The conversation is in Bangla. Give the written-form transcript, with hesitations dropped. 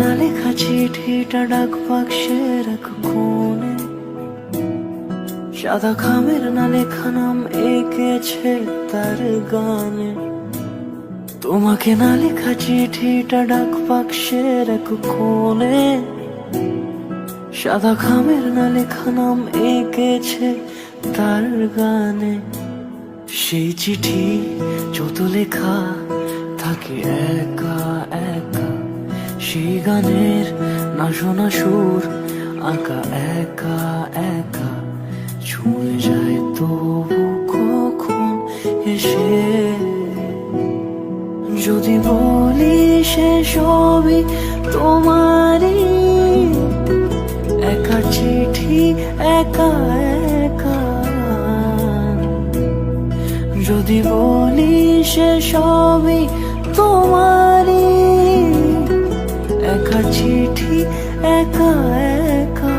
না লেখা চিঠিটা ডাক বাক্সের এক কোণে, সাদা খামের না লেখা নাম এঁকেছে তার গানে। তোমাকে না লেখা চিঠিটা ডাক বাক্সের এক কোণে, সাদা খামের না লেখা নাম এঁকেছে তার গানে। সেই চিঠি যত লেখা থাকে একা একা, সেই গানের না শোনা সুর আঁকা একা একা, ছুঁয়ে যায় তবু কখন এসে। যদি বলি সে সবই তোমারই, একা চিঠি একা একা। যদি বলি সে সবই তোমারই, একা চিঠি একা একা।